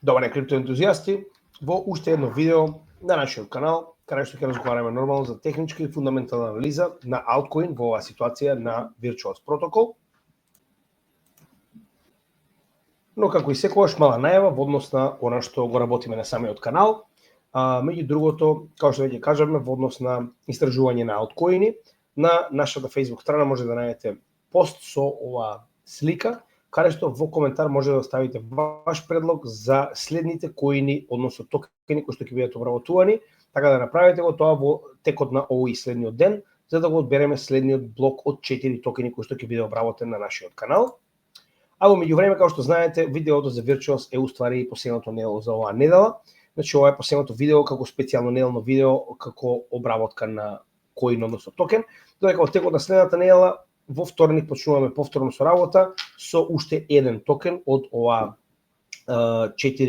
Добар ден, криптоентузијасти, во уште едно видео на нашиот канал, каде што ќе разговараме нормално за техничка и фундаментална анализа на алткоин во оваа ситуација на Virtuos протокол. Но како и секогаш мала најава во однос на она што го работиме на самиот канал, меѓу другото, како што веќе кажавме, во однос на истражување на алткоини, на нашата Facebook страна може да најдете пост со оваа слика, каде што во коментар може да оставите ваш предлог за следните коини, односно токени кои што ќе бидат обработувани, така да направите го тоа во текот на овој следниот ден, за да го одбереме следниот блок од 4 токени кои што ќе биде обработен на нашиот канал. А во меѓувреме, како што знаете, видеото за Virtuos е уствари последното недело за оваа недела. Значи, ова е последното видео како специјално неделно видео како обработка на коин, односно токен, додека во текот на следната недела во вторник почнуваме повторно со работа со уште еден токен од оваа 4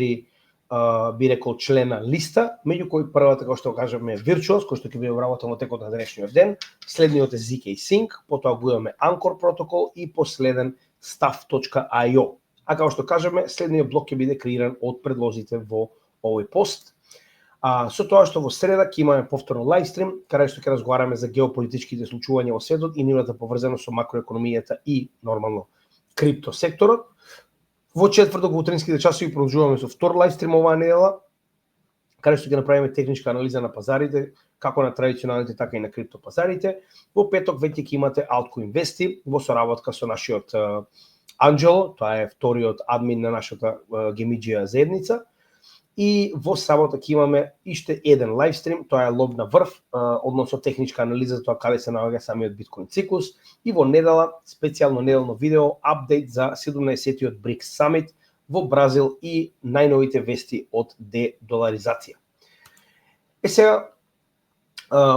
би рекол члена листа, меѓу кои првата, како што кажаме, Virtuos, кој што ќе биде обработен во текот на денешниот ден, следниот е ZK Sync, потоа го имаме Anchor протокол и последен Staff.io. А како што кажаме, следниот блок ќе биде креиран од предлозите во овој пост. Со тоа што во среда ќе имаме повторно лайвстрим, каде што ќе разговараме за геополитичките случувања во светот и нивната поврзаност со макроекономијата и нормално крипто секторот. Во четврток во утринските часови продолжуваме со втор лайвстрим оваа недела, каде што ќе направиме техничка анализа на пазарите, како на традиционалните, така и на крипто пазарите. Во петок веќе ќе имате Altcoin Вести во соработка со нашиот Анџело, тоа е вториот админ на нашата Гемиџија заедница. И во сабота ќе имаме уште еден лайвстрим, тоа е лоб на врв, односно техничка анализа за тоа каде се наоѓа самиот биткоин циклус. И во недела, специјално неделно видео, апдейт за 17-тиот BRICS Summit во Бразил и најновите вести од дедоларизација. Сега,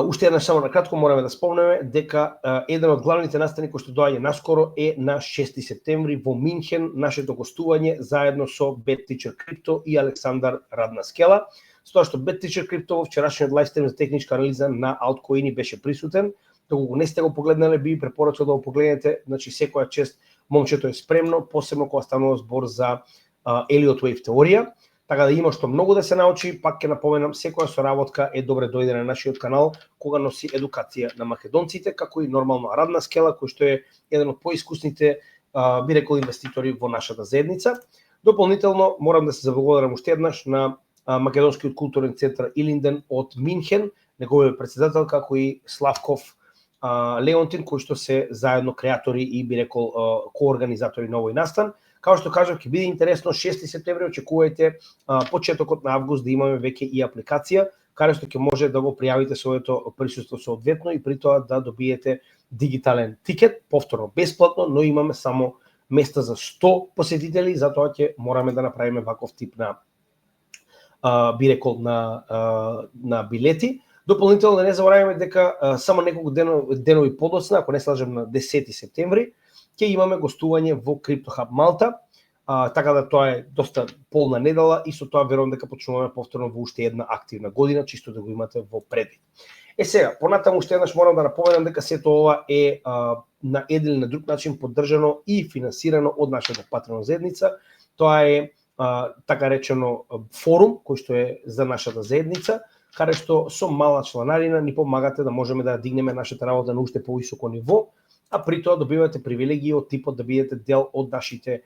уште еднаш само на кратко мораме да спомнеме дека еден од главните настани кои што доаѓа наскоро е на 6 септември во Минхен, нашето гостување заедно со BetTeacher Crypto и Александар Раднаскела. Со тоа што BetTeacher Crypto во вчерашниот лайвстрим за техничка анализа на алткоини беше присутен. Доколку не сте го погледнале, би препорачал да го погледнете, значи секоја чест момчето е спремно, посебно кога станува збор за Elliott Wave теорија. Така да има што многу да се научи, пак ќе напоменам, секоја соработка е добре дојде на нашиот канал, кога носи едукација на македонците, како и нормално Раднаскела, кој што е еден од поискусните, би рекол, инвеститори во нашата заедница. Дополнително, морам да се заблагодарам уште еднаш на Македонскиот културен центар Илинден од Минхен, неговиот председател, како и Славков Леонтин, кои што се заедно креатори и, би рекол, коорганизатори на овој настан. Као што кажав, ќе биде интересно, 6 септември очекувајте почетокот на август да имаме веќе и апликација, каде што ќе може да го пријавите своето присуство соодветно и при тоа да добиете дигитален тикет, повторно бесплатно, но имаме само места за 100 посетители, затоа ќе мораме да направиме ваков тип на би рекол на билети. Дополнително да не забораваме дека само неколку денови подоцна, ако не се лажам на 10 септември, ќе имаме гостување во CryptoHub Малта, така да тоа е доста полна недела и со тоа верувам дека почнуваме повторно во уште една активна година, чисто да го имате во предвид. Сега, понатаму уште еднаш морам да напоменам дека сето ова е на еден или на друг начин поддржано и финансирано од нашата Patreon заедница. Тоа е така речено форум кој што е за нашата заедница, каде што со мала чланарина ни помагате да можеме да дигнеме нашата работа на уште повисоко ниво, а при тоа добивате привилегии од типот да бидете дел од нашите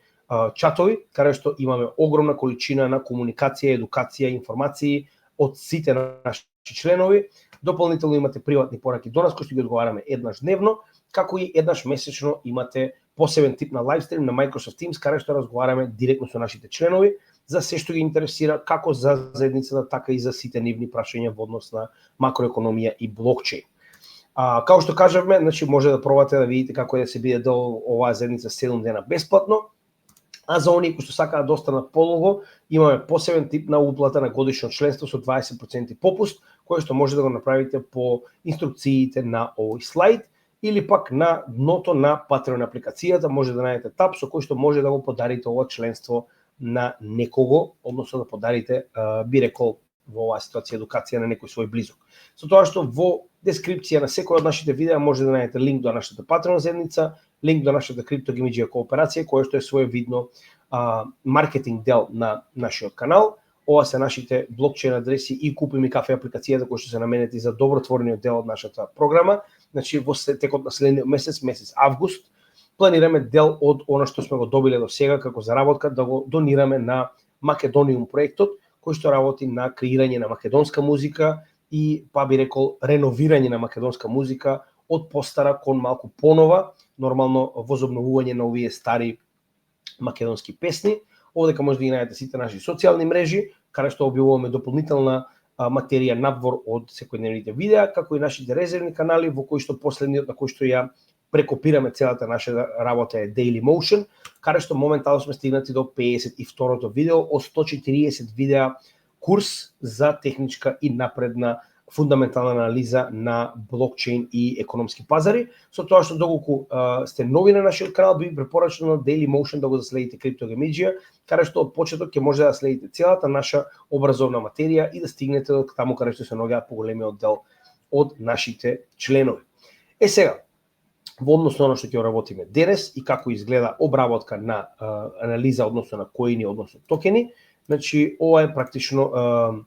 чатови, каде што имаме огромна количина на комуникација, едукација, информации од сите наши членови. Дополнително имате приватни пораки до нас, кои што ги одговараме еднаш дневно, како и еднаш месечно имате посебен тип на лайвстрим на Microsoft Teams, каде што разговараме директно со нашите членови за се што ги интересира, како за заедницата, така и за сите нивни прашања во однос на макроекономија и блокчейн. Као што кажавме, значи може да пробате да видите како да се биде дел оваа заедница 7 дена бесплатно, а за оние кои што сакаат да останат полого, имаме посебен тип на уплата на годишно членство со 20% попуст, кој што може да го направите по инструкциите на овој слайд, или пак на дното на Patreon апликацијата може да најдете таб со кој што може да го подарите ова членство на некого, односно да подарите, би рекол, во оваа ситуација едукација на некој свој близок. Со тоа што во дескрипција на секој од нашите видеа може да најдете линк до нашата Patreon заедница, линк до нашата криптогемиџија кооперација, која што е своевидно маркетинг дел на нашиот канал. Ова се нашите блокчейн адреси и Купи ми кафе апликацијата кои што се наменети за добротворниот дел од нашата програма. Значи во текот на следниот месец август, планираме дел од она што сме го добиле до сега како заработка да го донираме на Македониум проектот, кој што работи на креирање на македонска музика и, па би рекол, реновирање на македонска музика од постара кон малку понова, нормално возобновување на овие стари македонски песни. Овдека може да ги најдете сите наши социјални мрежи, каде што објавуваме дополнителна материја надвор од секојдневните видеа, како и нашите резервни канали, во кои што последниот на кој што ја прекопираме целата наша работа е Daily Motion, каде што моментално сме стигнати до 52-то видео од 140 видеа курс за техничка и напредна фундаментална анализа на блокчейн и економски пазари. Со тоа што доколку сте нови на нашиот канал, би препорачано Daily Motion да го следите криптогемиџија, каде што од почеток ќе може да следите целата наша образовна материја и да стигнете до таму каде што се наоѓаат поголемиот дел од нашите членови. Сега, во однос на оно што ќе работиме денес и како изгледа обработка на анализа односно на коини, односно токени, значи ова е практично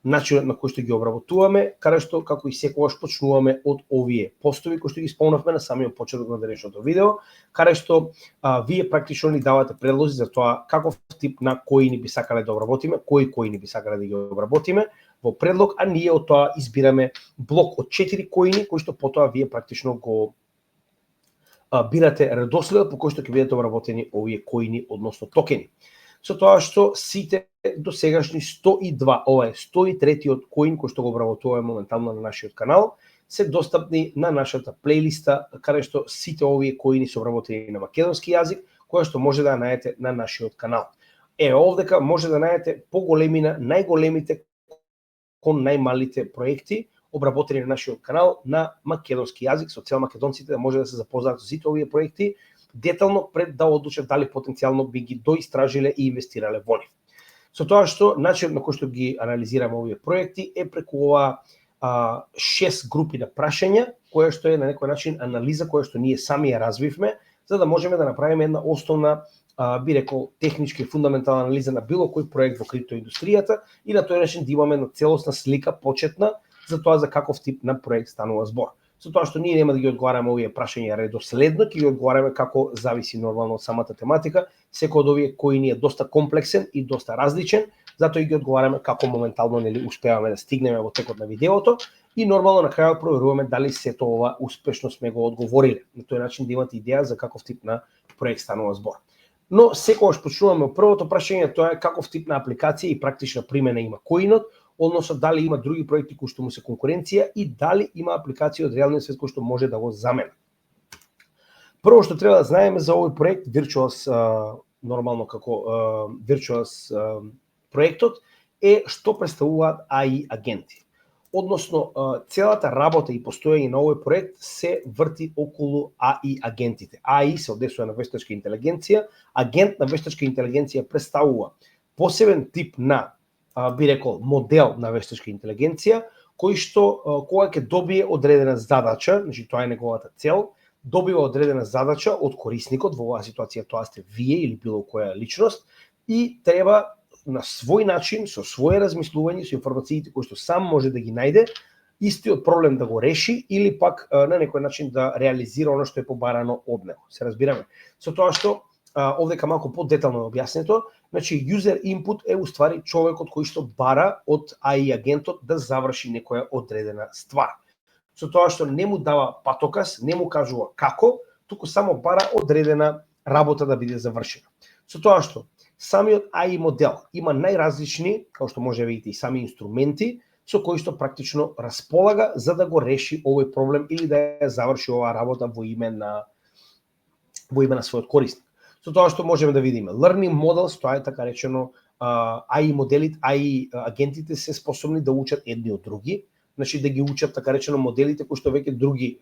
начинот на кој што ги обработуваме, каде што како и секогаш почнуваме од овие постови кои што ги спомнавме на самиот почеток на денешното видео, каде што вие практично ни давате предлози за тоа каков тип на коини би сакале да обработиме, кои коини би сакале да ги обработиме во предлог, а ние од тоа избираме блок од 4 коини кои што потоа вие практично го бирате редоследот по кој што ќе бидат обработени овие коини односно токени. Со тоа што сите досегашни 102, ова е 103-тиот коин кој што го обработуваме моментално на нашиот канал, се достапни на нашата плейлиста, каде што сите овие коини се обработени на македонски јазик, која што може да најдете на нашиот канал. Овдека може да најдете поголемина, најголемите кон најмалите проекти, обработени на нашиот канал на македонски јазик, со цел македонците да може да се запознаат со сите овие проекти детално пред да одлучат дали потенцијално би ги доистражиле и инвестирале во нив. Со тоа што начинот на кој што ги анализираме овие проекти е преку ова 6 групи на прашања, која што е на некој начин анализа која што ние сами ја развивме, за да можеме да направиме една основна би рекол техничка и фундаментална анализа на било кој проект во криптоиндустријата и на тој начин да имаме една целосна слика почетна за тоа за каков тип на проект станува збор. Со тоа што ние нема да ги одговараме овие прашања редоследно, ќе ги одговараме како зависи нормално од самата тематика. Секој од овие коини е доста комплексен и доста различен, затоа и ги одговараме како моментално нели успеваме да стигнеме во текот на видеото и нормално на крајот проверуваме дали сето ова успешно сме го одговориле. На тој начин да имате идеја за каков тип на проект станува збор. Но секогаш почнуваме од првото прашање, тоа е каков тип на апликација и практична примена има коинот, односно дали има други проекти кои што му се конкуренција и дали има апликација од реалниот свет кој што може да го замени. Прво што треба да знаеме за овој проект Virtuos, нормално како Virtuos проектот е што представуваат AI агенти. Односно целата работа и постоење на овој проект се врти околу AI агентите. AI се однесува на вештачка интелигенција, агент на вештачка интелигенција представува посебен тип на би рекол модел на вештачка интелигенција, кој што кога ќе добие одредена задача, значи тоа е неговата цел, добива одредена задача од корисникот, во оваа ситуација тоа сте вие или било која личност, и треба на свој начин, со своје размислување, со информациите кои што сам може да ги најде, истиот проблем да го реши или пак на некој начин да реализира оно што е побарано од него. Се разбираме. Со тоа што овдека малку подетално објаснето, значи user input е уствари човекот кој што бара од AI агентот да заврши некоја одредена ствар. Со тоа што не му дава патоказ, не му кажува како, туку само бара одредена работа да биде завршена. Со тоа што самиот AI модел има најразлични, како што може да видите, и сами инструменти со кои што практично располага за да го реши овој проблем или да ја заврши оваа работа во име на својот корисник. Со тоа што можеме да видиме learning models, тоа е така речено AI моделите, AI агентите се способни да учат едни од други, значи да ги учат така речено моделите кои што веќе други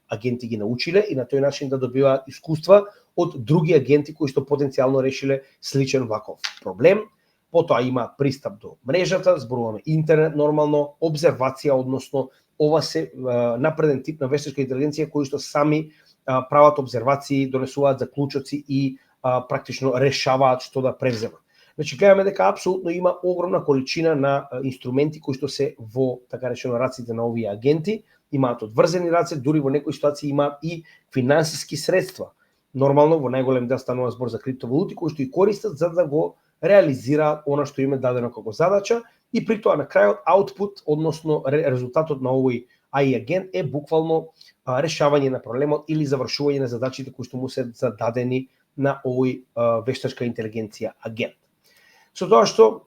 агенти ги научиле и на тој начин да добиваат искуства од други агенти кои што потенцијално решиле сличен ваков проблем. потоа има пристап до мрежата, зборуваме интернет нормално, обзервација, односно ова се напреден тип на вештачка интелигенција кои што сами прават обзервации, донесуваат заклучоци и практично решаваат што да превземат. Значи гледаме дека апсолутно има огромна количина на инструменти кои што се во така речено раците на овие агенти, имаат одврзени раце, дури во некои ситуации имаат и финансиски средства. Нормално во најголем дел станува збор за криптовалути кои што и користат за да го реализираат она што им е дадено како задача и при тоа на крајот аутпут, односно резултатот на овој AI агент е буквално решавање на проблемот или завршување на задачите кои што му се зададени на овој вештачка интелигенција агент. Со тоа што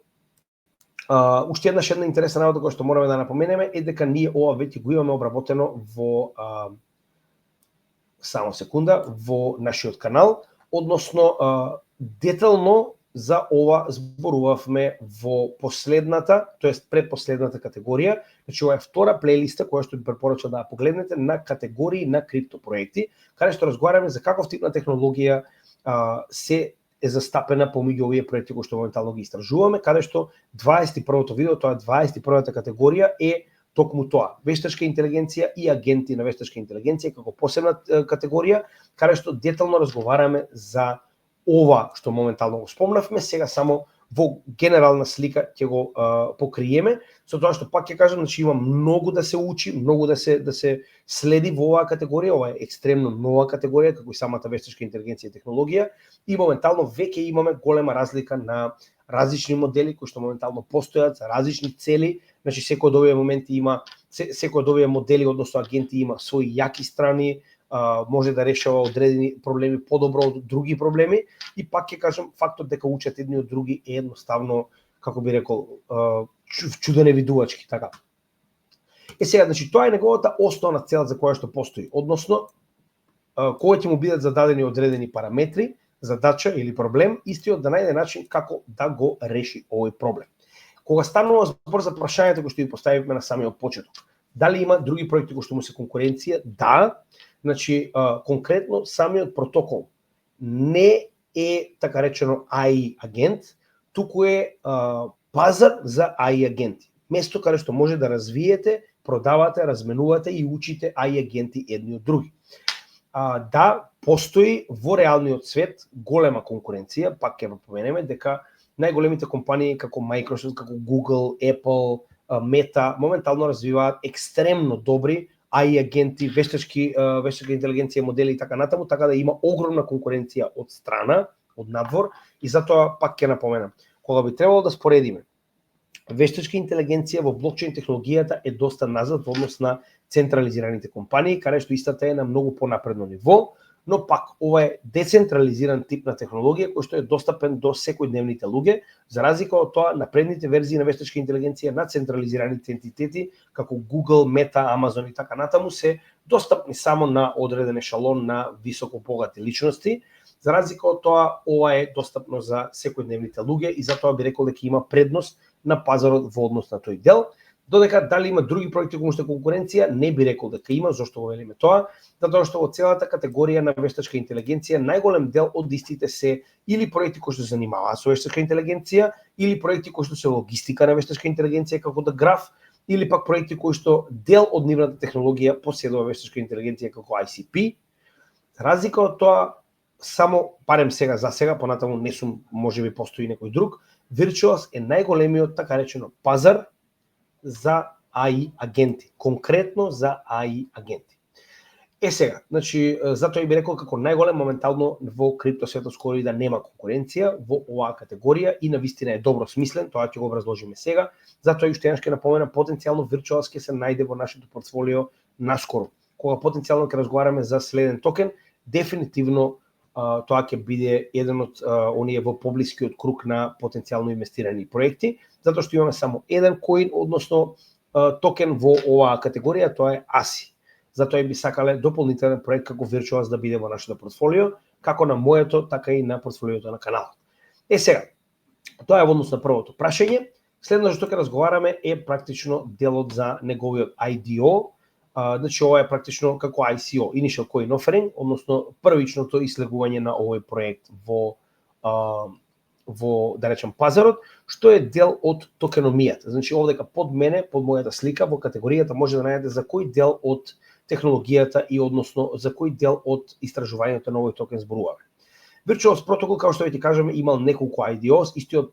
уште една интересна работа која што мораме да напоменеме е дека ние ова веќе го имаме обработено во само секунда во нашиот канал, односно детално за ова зборувавме во последната, тоест предпоследната категорија. Значи ова е втора плейлиста која што ви препорачам да ја погледнете на категории на криптопроекти, каде што разговараме за каков тип на технологија се е застапена помеѓу овие проекти кои што моментално ги истражуваме, каде што 21-то видео, тоа е 21-та категорија е токму тоа, вештачка интелигенција и агенти на вештачка интелигенција како посебна категорија, каде што детално разговараме за ова што моментално го спомнавме, сега само во генерална слика ќе го покриеме, со тоа што пак ќе кажам, значи има многу да се учи, многу да се следи во оваа категорија, ова е екстремно нова категорија, како и самата вештачка интелигенција и технологија, и моментално веќе имаме голема разлика на различни модели кои што моментално постојат за различни цели. Значи секој од овие моменти има, секој од овие модели, односно агенти има своји јаки страни, може да решава одредени проблеми подобро од други проблеми и пак ќе кажам фактот дека учат едни од други е едноставно, како би рекол, чудоневидувачки, така. Сега, значи тоа е неговата основна цел за која што постои, односно кога ќе му бидат зададени одредени параметри, задача или проблем, истиот да најде начин како да го реши овој проблем. Кога станува збор за прашањето кои што ви поставивме на самиот почеток, дали има други проекти кои што му се конкуренција? Да. Значи, конкретно самиот протокол не е така речено AI агент, туку е пазар за AI агенти. Место каде што може да развиете, продавате, разменувате и учите AI агенти едни од други. Да, постои во реалниот свет голема конкуренција, пак ќе напоменеме дека најголемите компании како Microsoft, како Google, Apple, Meta моментално развиваат екстремно добри AI агенти, вештачка интелигенција модели и така натаму, така да има огромна конкуренција од страна, од надвор, и затоа пак ќе напоменам. Кога би требало да споредиме, вештачка интелигенција во блокчейн технологијата е доста назад во однос на централизираните компании, каде што истата е на многу понапредно ниво, но пак ова е децентрализиран тип на технологија кој што е достапен до секојдневните луѓе, за разлика од тоа напредните верзии на вештачка интелигенција на централизираните ентитети како Google, Meta, Amazon и така натаму се достапни само на одреден ешалон на високо богати личности. За разлика од тоа, ова е достапно за секојдневните луѓе и затоа би рекол дека има предност на пазарот во однос на тој дел. Додека дали има други проекти кои што конкуренција, не би рекол дека има, зошто го велиме тоа, затоа што во целата категорија на вештачка интелигенција најголем дел од истите се или проекти кои што се занимаваат со вештачка интелигенција, или проекти кои што се логистика на вештачка интелигенција како да граф, или пак проекти кои што дел од нивната технологија поседува вештачка интелигенција како ICP. За разлика од тоа, само барем сега за сега, понатаму не сум, можеби постои некој друг, Virtuos е најголемиот така речено пазар за AI агенти, конкретно за AI агенти. Сега, значи, затоа би рекол како најголем моментално во криптосветот скоро и да нема конкуренција во оваа категорија и навистина е добро смислен, тоа ќе го образложиме сега, затоа уште еднаш ќе напоменам, потенцијално Virtuos ќе се најде во нашето портфолио наскоро. Кога потенцијално ќе разговараме за следен токен, дефинитивно тоа ќе биде еден од оние во поблискиот круг на потенцијално инвестирани проекти, затоа што имаме само еден коин, односно токен во оваа категорија, тоа е ASI. Затоа би сакале дополнителен проект како Virtuos да биде во нашето портфолио, како на моето, така и на портфолиото на каналот. Сега, тоа е во однос на првото прашање. Следно што ќе разговараме е практично делот за неговиот IDO. Значи ова е практично како ICO, Initial Coin Offering, односно првичното ислегување на овој проект во во да речем пазарот, што е дел од токеномијата. Значи овдека под мене, под мојата слика во категоријата може да најдете за кој дел од технологијата и односно за кој дел од истражувањето на овој токен зборуваме. Virtuos протокол, како што веќе кажаме, имал неколку IDOs, истиот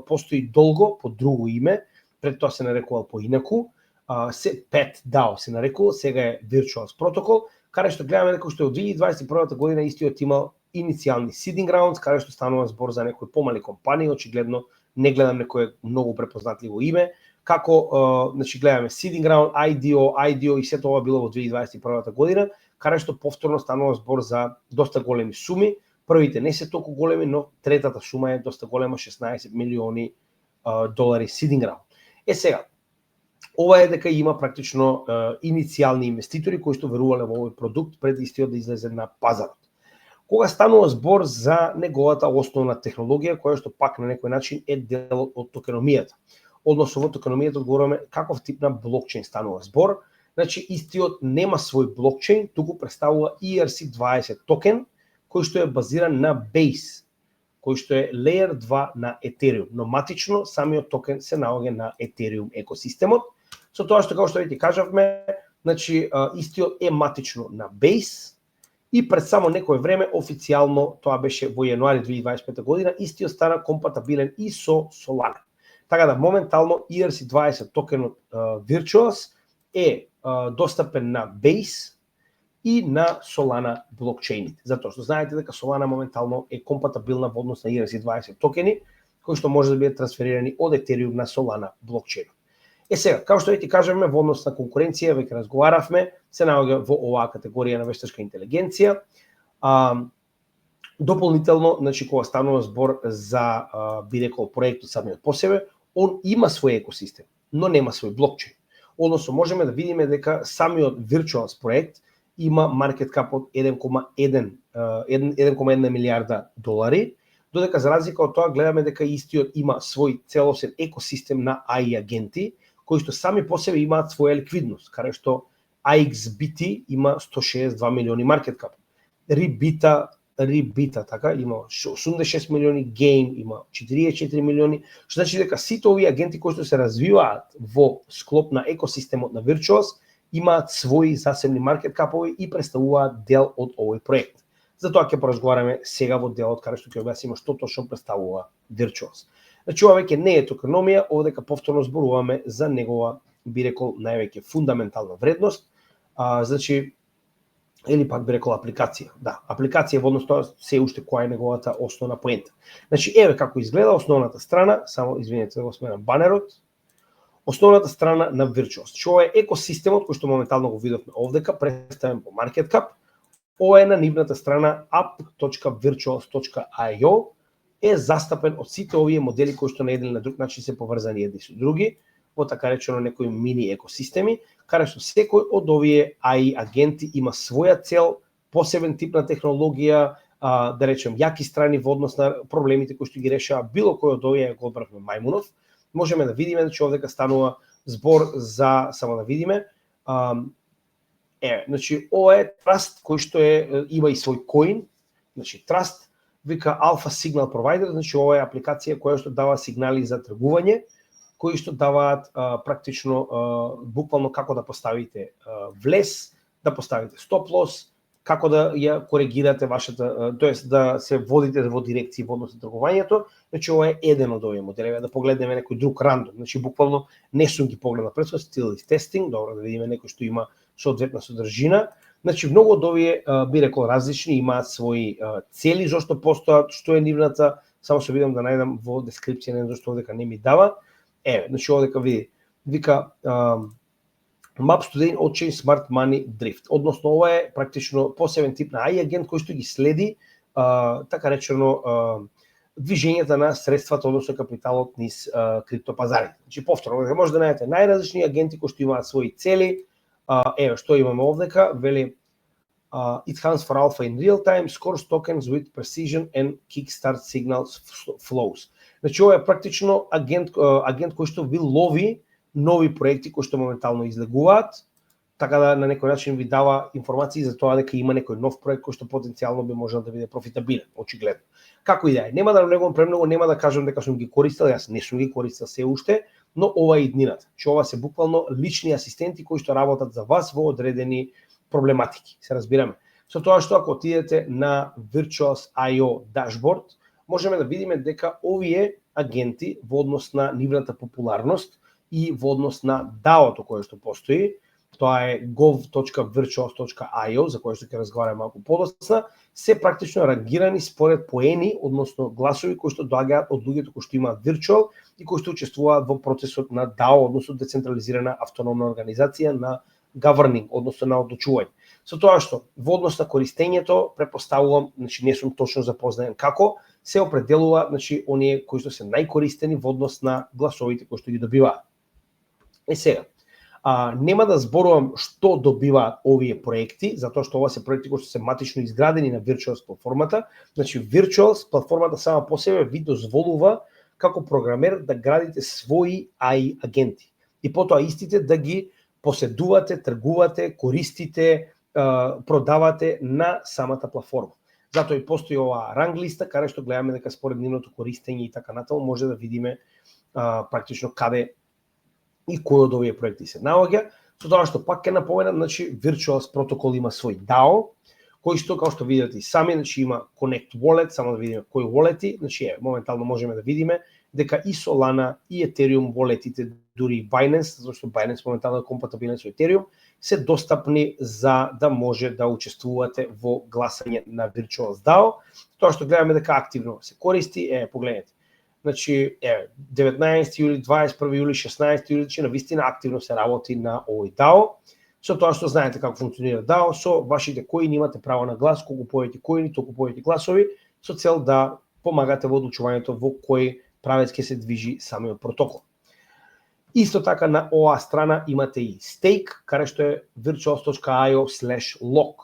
постои долго под друго име, пред тоа се нарекувал поинаку, Pet DAO се нарекувал, сега е Virtuos протокол, каде што гледаме дека што од 2021 година истиот имал иницијални seeding rounds, каде што станува збор за некои помали компании, очигледно не гледам некое многу препознатливо име, како значи гледаме seeding round, IDO и сето ова било во 2021 година, каде што повторно станува збор за доста големи суми. Првите не се толку големи, но третата сума е доста голема, 16 милиони долари seeding round. Сега, ова е дека има практично иницијални инвеститори кои што верувале во овој продукт пред истиот да излезе на пазарот. Кога станува збор за неговата основна технологија, која што пак на некој начин е дел од токеномијата. Односно во токеномијата одговораме каков тип на блокчейн станува збор. Значи истиот нема свој блокчейн, туку представува ERC20 токен, кој што е базиран на Base, кој што е Layer 2 на Ethereum, но матично самиот токен се наоѓа на Ethereum екосистемот. Со тоа што како што веќе кажавме, значи истиот е матично на Base и пред само некое време официјално, тоа беше во јануари 2025 година, истиот стана компатабилен и со Solana. Така да моментално ERC20 токенот Virtuos е достапен на Base и на Solana блокчейните. Затоа што знаете дека Solana моментално е компатабилна во однос на ERC20 токени, кои што може да бидат трансферирани од Ethereum на Solana блокчейн. Сега, како што веќе кажеме, во однос на конкуренција, веќе разговаравме, се наоѓа во оваа категорија на вештачка интелигенција. Дополнително, значи кога станува збор за би рекол проектот самиот по себе, он има свој екосистем, но нема свој блокчейн. Односно можеме да видиме дека самиот Virtuos проект има маркет кап од 1,1 милиарда долари, додека за разлика од тоа гледаме дека истиот има свој целосен екосистем на AI агенти, кои што сами по себе имаат своја ликвидност, каде што IXBT има 162 милиони маркет кап. Ribita така има 86 милиони, Game има 44 милиони, што значи дека сите овие агенти кои што се развиваат во склоп на екосистемот на Virtuos имаат своји засебни маркет капови и представуваат дел од овој проект. Затоа ќе поразговараме сега во делот каде што ќе објасниме што точно представува Virtuos. Значи ова веќе не е токеномија, овдека повторно зборуваме за негова би рекол највеќе фундаментална вредност, значи или пак би рекол апликација. Да, апликација во однос тоа се уште која е неговата основна поента. Значи еве како изгледа основната страна, само извинете да го сменам банерот. Основната страна на Virtuos. Што е екосистемот кој што моментално го видовме овдека, представен по market cap. Ова е на нивната страна app.virtuos.io, е застапен од сите овие модели кои што на еден или на друг начин се поврзани едни со други, во така речено некои мини екосистеми, каде што секој од овие AI агенти има своја цел, посебен тип на технологија, да речем јаки страни во однос на проблемите кои што ги решава било кој од овие, го одбравме Мајмунов. Можеме да видиме дека овдека станува збор за, само да видиме, значи ова е Trust кој што има и свој коин, значи Trust вика Alpha Signal Provider, значи ова е апликација која што дава сигнали за тргување, кои што даваат практично буквално како да поставите влез, да поставите стоп лос, како да ја коригирате вашата, тоест да се водите во дирекција во однос на тргувањето. Значи ова е еден од овие модели, да погледнеме некој друг рандом. Значи буквално не сум ги погледнал предходно, стил тестинг, добро да видиме некој што има соодветна содржина. Значи многу од овие би рекол различни имаат своји цели зошто постојат, што е нивната, само се видам да најдам во дескрипција, не зошто овдека не ми дава. Значи овдека види, вика Maps Today on-chain Smart Money Drift. Односно ова е практично посебен тип на AI агент кој што ги следи така речено движењата на средствата, односно капиталот низ криптопазарите. Значи повторно може да најдете најразлични агенти кои што имаат своји цели. Еве што имаме овдека, вели it hands for alpha in real time, scores tokens with precision and kickstart signals flows. Значи ова е практично агент кој што ви лови нови проекти кои што моментално излегуваат така да на некој начин ви дава информации за тоа дека има некој нов проект кој што потенцијално би можел да биде профитабилен, очигледно. Како и да е, нема да навлегувам премногу, нема да кажам дека сум ги користел, јас не сум ги користел се уште, но ова е иднината. Че ова се буквално лични асистенти кои што работат за вас во одредени проблематики. Се разбираме. Со тоа што ако отидете на Virtuals.io dashboard, можеме да видиме дека овие агенти во однос на нивната популарност и во однос на DAO-то кое што постои, тоа е gov.virtuals.io, за кој што ќе разговараме малку подоцна, се практично рангирани според поени, односно гласови кои што доаѓаат од луѓето кои што имаат Virtual и кои што учествуваат во процесот на DAO, односно децентрализирана автономна организација на governing, односно на одлучување. Со тоа што во однос на користењето претпоставувам, значи не сум точно запознаен како се определува, значи оние кои што се најкористени во однос на гласовите кои што ги добиваат. Сега, нема да зборувам што добиваат овие проекти, затоа што ова се проекти кои што се матично изградени на Virtuals платформата. Значи Virtuals платформата сама по себе ви дозволува како програмер да градите своји AI агенти и потоа истите да ги поседувате, тргувате, користите, продавате на самата платформа. Затоа и постои оваа ранглиста каде што гледаме дека според нивното користење и така натаму може да видиме практично каде и кој од овие проекти се наоѓа. Со тоа што пак ќе напоменам, значи Virtuals протокол има свој DAO, кој што како што видите и сами, значи има Connect Wallet, само да видиме кои wallet-и, значи моментално можеме да видиме дека и Solana и Ethereum wallet-ите, дури и Binance, зашто Binance моментално е компатибилен со Ethereum, се достапни за да може да учествувате во гласање на Virtuals DAO. Тоа што гледаме дека активно се користи, погледнете. Значи, 19 јули, 21 јули, 16 јули, че навистина активно се работи на овој DAO. Со тоа што знаете како функционира DAO, со вашите коини имате право на глас, колку повеќе коини, толку повеќе гласови, со цел да помагате во одлучувањето во кој правец ќе се движи самиот протокол. Исто така на оваа страна имате и стейк, каде што е virtuals.io/lock.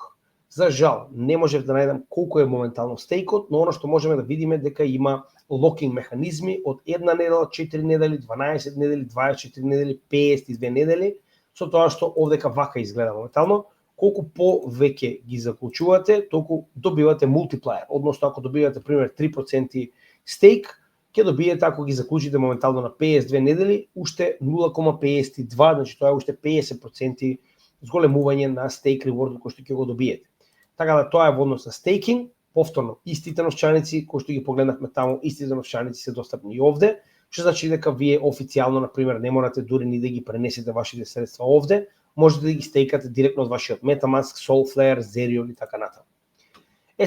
За жал, не можев да најдам колку е моментално стейкот, но оно што можеме да видиме дека има локинг механизми од 1 недела, 4 недели, 12 недели, 24 недели, 52 недели, со тоа што овдека вака изгледа моментално. Колку повеќе ги заклучувате, толку добивате мултиплаер. Односно, ако добивате, пример, 3% стейк, ќе добиете, ако ги заклучите моментално на 52 недели, уште 0,52, значи тоа е уште 50% зголемување на стейк реворд кој што ќе го добиете. Така да тоа е во однос на стейкинг. Повторно, истите новчаници кои што ги погледнавме таму, истите новчаници се достапни и овде, што значи дека вие официјално, на пример, не морате дури ни да ги пренесете вашите средства овде, можете да ги стейкате директно од вашиот MetaMask, Solflare, Zerion и така натаму.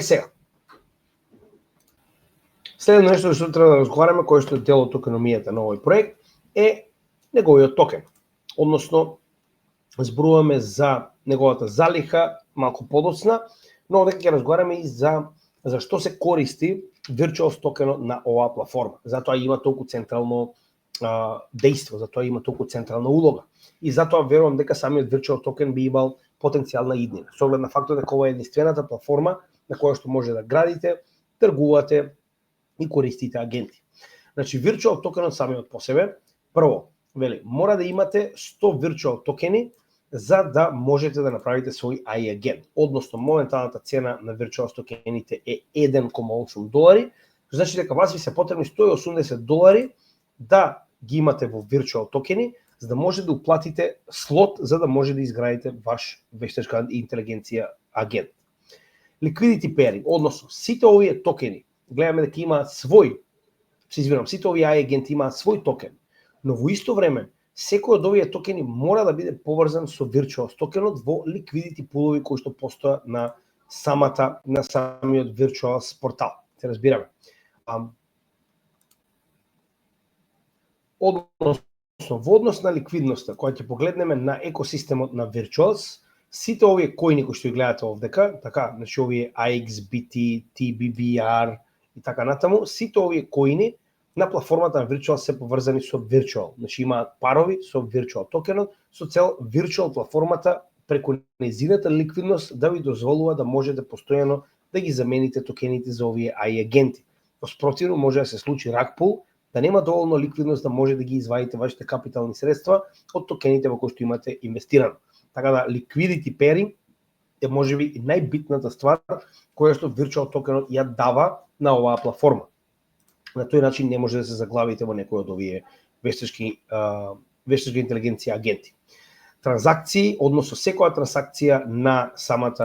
Сега. Следно нешто што треба да разговараме, кој што е дел од токеномијата на овој проект, е неговиот токен. Односно, зборуваме за неговата залиха малку подоцна, но дека ќе разговараме и за што се користи Virtuals токенот на оваа платформа. Затоа има толку централно дејство, затоа има толку централна улога. И затоа верувам дека самиот Virtual токен би имал потенцијална иднина. Со оглед на фактот дека ова е единствената платформа на која што може да градите, тргувате и користите агенти. Значи Virtual токенот самиот по себе, прво, вели, мора да имате 100 Virtual токени за да можете да направите свој AI агент. Односно, моменталната цена на Virtual токените е $1,8. Значи дека вас ви се потребни $180 да ги имате во Virtual токени, за да може да уплатите слот, за да може да изградите ваш вештачка интелигенција агент. Liquidity pairing, односно, сите овие токени, гледаме дека имаат сите овие AI агенти имаат свој токен, но во исто време, секој од овие токени мора да биде поврзан со Virtuals токенот во liquidity пулови кои што постојат на самиот Virtuals портал. Се разбираме. Односно, во однос на ликвидноста, која ќе погледнеме на екосистемот на Virtuals, сите овие коини кои што ги гледате овдека, така, значи овие AXBT, TBBR и така натаму, сите овие коини на платформата на Virtual се поврзани со Virtual. Значи имаат парови со Virtual токенот, со цел Virtual платформата преку нејзината ликвидност да ви дозволува да можете постојано да ги замените токените за овие AI агенти. Спротивно може да се случи rug pull, да нема доволно ликвидност да може да ги извадите вашите капитални средства од токените во кои што имате инвестирано. Така да, liquidity pairing е можеби најбитната ствар која што virtual токенот ја дава на оваа платформа. На тој начин не може да се заглавите во некој од овие вештачка интелигенција агенти. Транзакции, односно секоја транзакција на самиот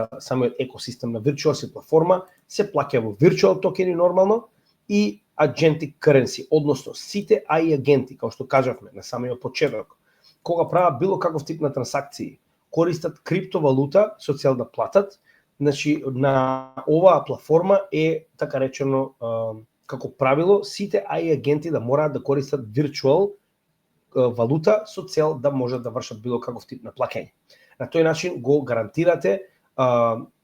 екосистем на Virtual платформа се плаќа во Virtual токени нормално и agentic currency, односно сите AI агенти, како што кажавме на самиот почеток, кога прават било каков тип на транзакции, користат криптовалута со цел да платат, значи на оваа платформа е така речено како правило сите AI агенти да мораат да користат Virtual валута со цел да можат да вршат било каков тип на плаќање. На тој начин го гарантирате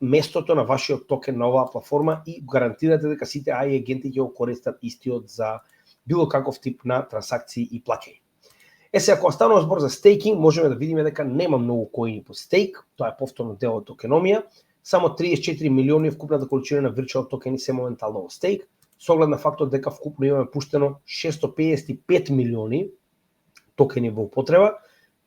местото на вашиот токен на оваа платформа и гарантирате дека сите AI агенти ќе го користат истиот за било каков тип на трансакции и плаќање. Сега, ако станува збор за стейкинг, можеме да видиме дека нема многу коини по стейк, тоа е повторно дел од токеномија, само 34 милиони вкупната количина на virtual токени се моментално во стейк, со оглед на фактот дека вкупно имаме пуштено 655 милиони токени во употреба,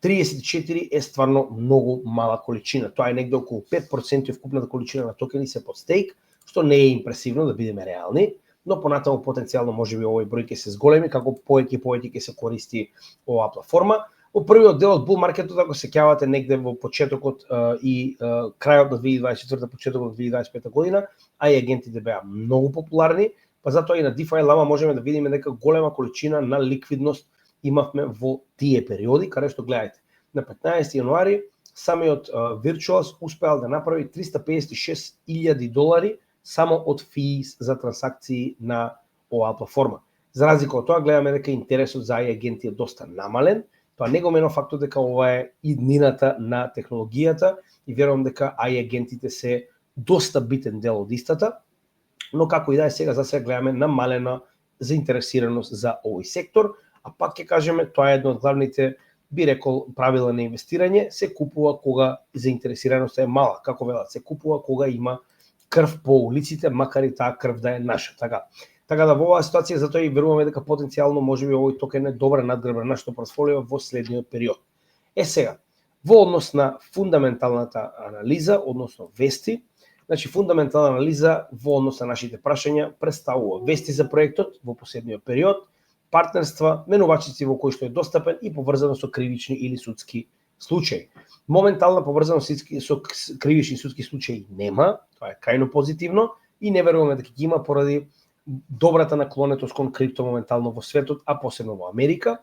34 е стварно многу мала количина. Тоа е негде околу 5% од вкупната количина на токени се под стейк, што не е импресивно да бидеме реални, но понатаму потенцијално можеби овој број ќе се зголеми како повеќе ќе се користи оваа платформа. Во првиот дел од bull маркетот, ако се сеќавате негде во почетокот и крајот на 2024, почетокот на 2025 година, AI агентите беа многу популарни, па затоа и на DeFi Lama можеме да видиме дека голема количина на ликвидност имавме во тие периоди, каде што гледајте. На 15 јануари самиот Virtuals успеал да направи $356,000 само од физ за трансакции на оваа платформа. За разлика од тоа, гледаме дека интересот за AI агенти е доста намален. Тоа не го менува фактот дека ова е иднината на технологијата и верувам дека AI агентите се доста битен дел од истата, но како и да е, сега гледаме намалена заинтересираност за овој сектор, а пак ќе кажеме, тоа е едно од главните, би рекол, правила на инвестирање, се купува кога заинтересираноста е мала, како велат, се купува кога има крв по улиците, макар и таа крв да е наша. Така да во оваа ситуација затоа и веруваме дека потенцијално можеби овој токен е добра надгрба на нашето портфолио во следниот период. Сега, во однос на фундаменталната анализа, односно вести, значи фундаментална анализа во однос на нашите прашања представува вести за проектот во последниот период, партнерства, менувачици во кои што е достапен и поврзано со кривични или судски случаи. Моментална поврзаност со кривични судски случаи нема, тоа е крајно позитивно и не веруваме дека ќе има поради добрата наклонетост кон крипто моментално во светот, а посебно во Америка.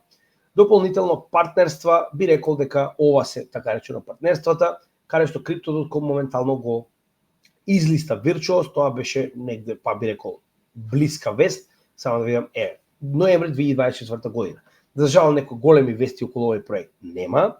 Дополнително партнерства, би рекол дека ова се така речено партнерствата, каде што Crypto.com моментално го излиста Virtuals, тоа беше негде, па би рекол, блиска вест, само да видам, ноември 2024 година. За жал, некои големи вести околу овој проект нема,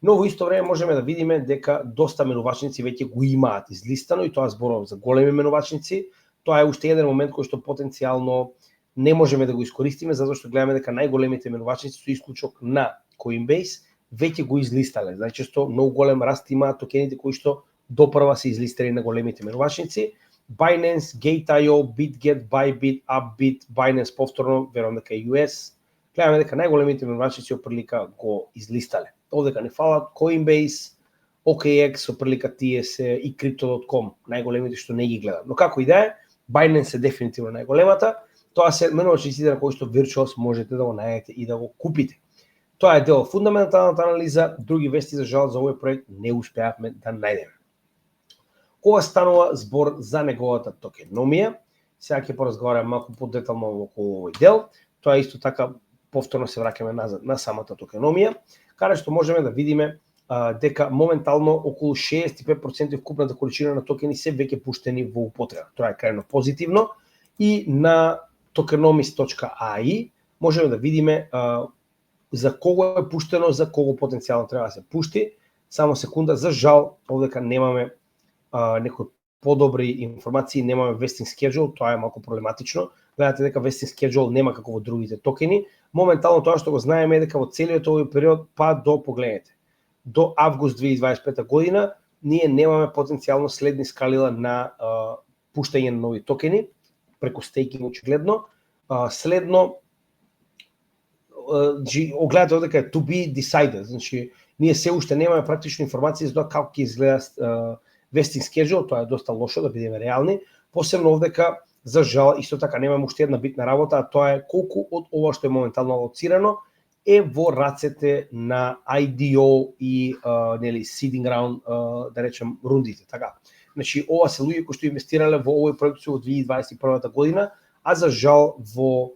но во исто време можеме да видиме дека доста менувачници веќе го имаат излистано и тоа зборувам за големи менувачници. Тоа е уште еден момент кој што потенцијално не можеме да го искористиме, затоа што гледаме дека најголемите менувачници со исклучок на Coinbase веќе го излистале. Најчесто многу голем раст имаат токените кои што допрва се излистали на големите менувачници. Binance, Gate.io, BitGet, Bybit, Upbit, Binance повторно, верувам дека US. Гледаме дека најголемите менувачници оприлика го излистале. Овдека не фалат Coinbase, OKX, оприлика тие се и Crypto.com, најголемите што не ги гледам. Но како и да е, Binance е дефинитивно најголемата. Тоа се менувачниците на кои што Virtuals можете да го најдете и да го купите. Тоа е дел фундаменталната анализа, други вести за жал за овој проект не успеавме да најдеме. Кога станува збор за неговата токеномија, сега ќе поразговараме малку подетално околу овој дел, тоа исто така повторно се враќаме назад на самата токеномија, каде што можеме да видиме дека моментално околу 65% вкупната количина на токени се веќе пуштени во употреба. Тоа е крајно позитивно и на tokenomics.ai можеме да видиме за кого е пуштено, за кого потенцијално треба да се пушти. Само секунда, за жал, овдека немаме некои подобри информации, немаме vesting schedule, тоа е малку проблематично. Гледате дека vesting schedule нема како во другите токени. Моментално тоа што го знаеме е дека во целиот овој период па до погледнете до август 2025 година ние немаме потенцијално следни скалила на пуштање на нови токени преку стейкинг очигледно. Следно огледате дека е to be decided, значи ние се уште немаме практично информации за тоа како ќе изгледа vesting schedule, тоа е доста лошо, да бидеме реални, посебно овдека, за жал, исто така немаме уште една битна работа, а тоа е колку од ова што е моментално алоцирано е во рацете на IDO и нели seeding round, да речем, рундите, така. Значи, ова се луѓе кои што инвестирале во овој проект во 2021 година, а за жал во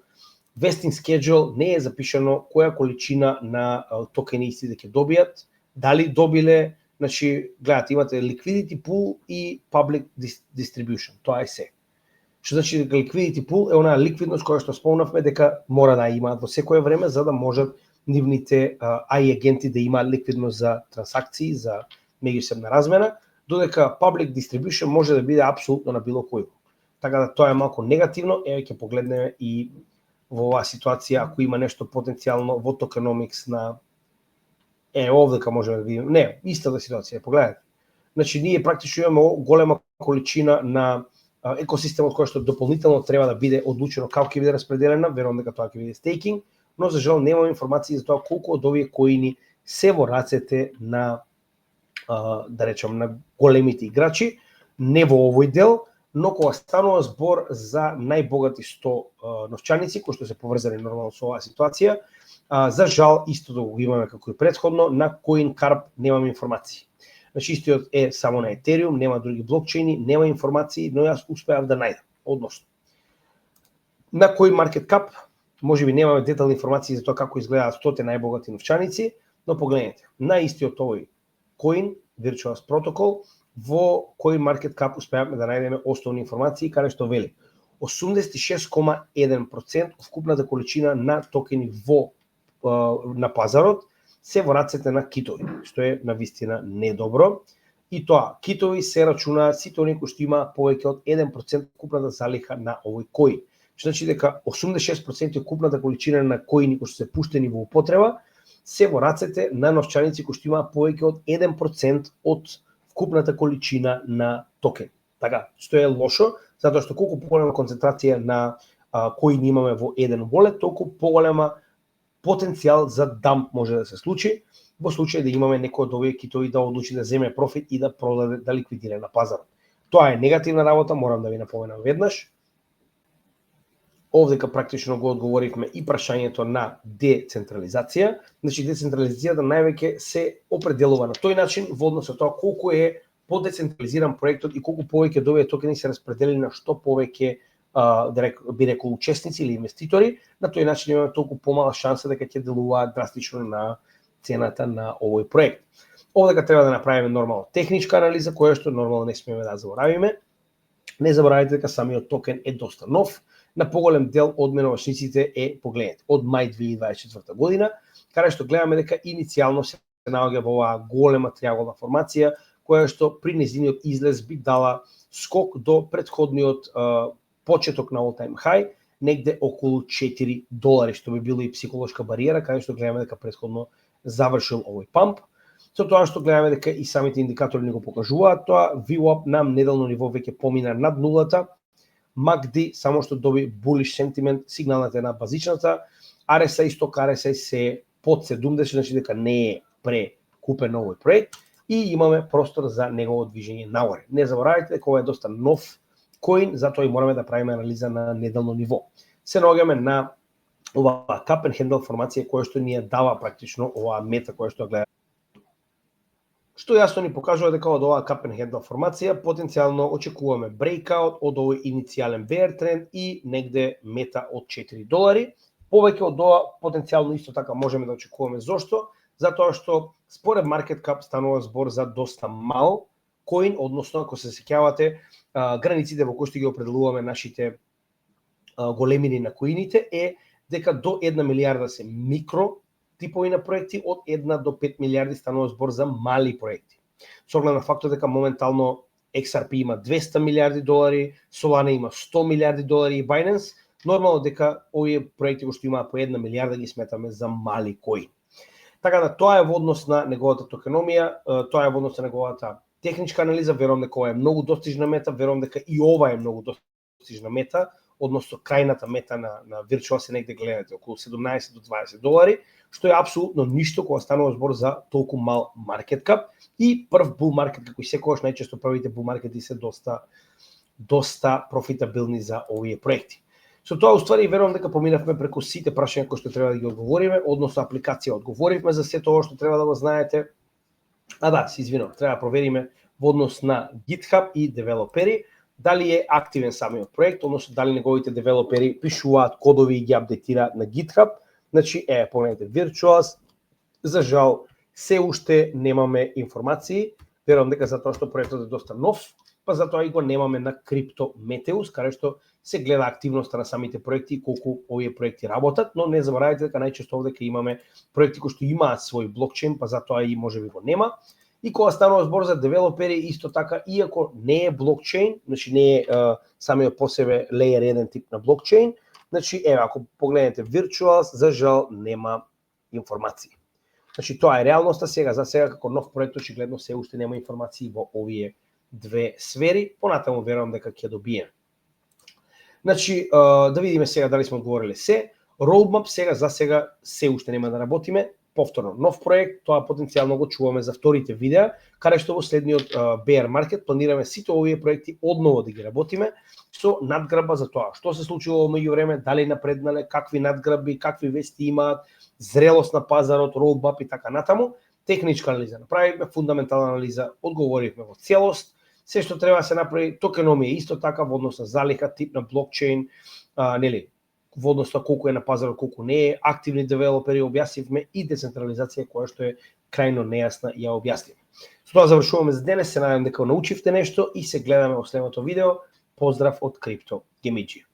vesting schedule не е запишано која количина на токени исти да ќе добијат, дали добиле, значи, гледате, имате liquidity pool и public distribution, тоа е се. Што значи дека liquidity pool е онаа ликвидност која што спомнавме дека мора да имаат во секое време за да можат нивните AI агенти да имаат ликвидност за трансакции, за меѓусебна размена, додека public distribution може да биде апсолутно на било кој. Така да тоа е малку негативно, еве ќе погледнеме и во оваа ситуација ако има нешто потенцијално во токеномикс на овдека можеме да видиме. Не, истата ситуација, погледнете. Значи ние практично имаме голема количина на екосистемот кој што дополнително треба да биде одлучено како ќе биде распределена, верувам дека тоа ќе биде стейкинг, но за жал немаме информации за тоа колку од овие коини се во рацете на да речем на големите играчи, не во овој дел, но кога станува збор за најбогати 100 новчаници кои што се поврзани нормално со оваа ситуација, за жал истото го имаме како и претходно, на CoinCarp немаме информации. Значи истиот е само на Ethereum, нема други блокчейни, нема информации, но јас успеав да најдам, односно. На CoinMarketCap можеби немаме детални информации за тоа како изгледаат 100 најбогати новчаници, но погледнете, на истиот овој Coin Virtual Protocol во CoinMarketCap успеавме да најдеме основни информации каде што вели 86,1% од вкупната количина на токени на пазарот се во рацете на китови, што е навистина недобро. И тоа, китови се рачунаат сите оние кои што има повеќе од 1% купната залиха на овој коин. Што значи дека 86% од купната количина на коини кои што се пуштени во употреба се во рацете на новчаници кои што имаат повеќе од 1% од вкупната количина на токен. Така, што е лошо, затоа што колку поголема концентрација на коини имаме во еден wallet, толку поголема потенцијал за дамп може да се случи, во случај да имаме некој од овие китови да одлучи да земе профит и да продаде, да ликвидира на пазарот. Тоа е негативна работа, морам да ви напоменам веднаш. Овдека практично го одговоривме и прашањето на децентрализација. Значи децентрализацијата највеќе се определува на тој начин во однос со тоа колку е подецентрализиран проектот и колку повеќе од овие токени се распределени на што повеќе би рекол учесници или инвеститори, на тој начин имаме толку помала шанса дека ќе делуваат драстично на цената на овој проект. Овдека треба да направиме нормално техничка анализа, која што нормално не смееме да заборавиме. Не заборавајте дека самиот токен е доста нов. На поголем дел од менувачниците е, погледнете, од мај 2024 година, каде што гледаме дека иницијално се наоѓа во оваа голема триаголна формација, која што при незиниот излез би дала скок до претходниот почеток на all-time high, негде околу $4, што би било и психолошка бариера, каде што гледаме дека претходно завршил овој памп. Со тоа што гледаме дека и самите индикатори не го покажуваат тоа, VWAP на неделно ниво веќе помина над нулата, MACD само што доби bullish sentiment, сигналната е на базичната, RSI сток RSI се под 70, значи дека не е прекупен овој проект и имаме простор за негово движење нагоре. Не заборавајте дека ова е доста нов коин, затоа и мораме да правиме анализа на неделно ниво. Се наоѓаме на оваа cup and handle формација која што ни ја дава практично оваа мета која што гледа. Што јасно ни покажува дека од оваа cup and handle формација потенцијално очекуваме breakout од овој иницијален bear тренд и негде мета од $4. Повеќе од ова потенцијално исто така можеме да очекуваме. Зошто? Затоа што според market cap станува збор за доста мал коин, односно ако се сеќавате границите во кои што ги определуваме нашите големини на коините е дека до 1 милијарда се микро типови на проекти, од 1 до 5 милијарди станува збор за мали проекти. Со оглед на фактот дека моментално XRP има $200 милијарди, Solana има $100 милијарди и Binance, нормално дека овие проекти кои што имаат по 1 милијарда ги сметаме за мали коини. Така да тоа е во однос на неговата токеномија, тоа е во однос на неговата техничка анализа, верувам дека ова е многу достижна мета, верувам дека и ова е многу достижна мета, односно крајната мета на Virtual се негде гледате околу 17 до 20 долари, што е апсолутно ништо кога станува збор за толку мал маркет кап и прв бул маркет, како и секогаш најчесто првите бул маркети се доста профитабилни за овие проекти. Со тоа уствари верувам дека поминавме преку сите прашања кои што треба да ги одговориме, односно апликација одговоривме за сето ова што треба да го знаете. А да, се извинувам, треба да провериме во однос на GitHub и девелопери дали е активен самиот проект, односно дали неговите девелопери пишуваат кодови и ги апдейтираат на GitHub. Значи, погледнете Virtuals, за жал се уште немаме информации, верувам дека затоа што проектот е доста нов, па затоа и го немаме на Crypto Meteus, каде што се гледа активноста на самите проекти и колку овие проекти работат, но не заборавајте дека најчесто овде имаме проекти кои што имаат свој блокчейн, па затоа и можеби го нема. И кога станува збор за девелопери, исто така, иако не е блокчейн, значи не е самиот по себе layer 1 тип на блокчейн, значи ако погледнете Virtuals, за жал нема информации. Значи тоа е реалноста сега, за сега како нов проект очигледно се уште нема информации во овие две сфери, понатаму верувам дека ќе добиеме. Значи, да видиме сега дали сме одговориле се. Roadmap сега за сега се уште нема да работиме. Повторно, нов проект, тоа потенцијално го чуваме за вторите видеа, каде што во следниот bear market планираме сите овие проекти одново да ги работиме со надграба за тоа што се случило во меѓувреме, дали напреднале, какви надграби, какви вести имаат, зрелост на пазарот, roadmap и така натаму. Техничка анализа направивме, фундаментална анализа одговоривме во целост, се што треба да се направи, токеномија исто така во однос на залика, тип на блокчейн, нели, во однос на колку е на пазарот, колку не е, активни девелопери објаснивме и децентрализација која што е крајно нејасна и ја објаснивме. Со тоа завршуваме за денес, се надевам дека научивте нешто и се гледаме во следното видео. Поздрав од Crypto Gaming.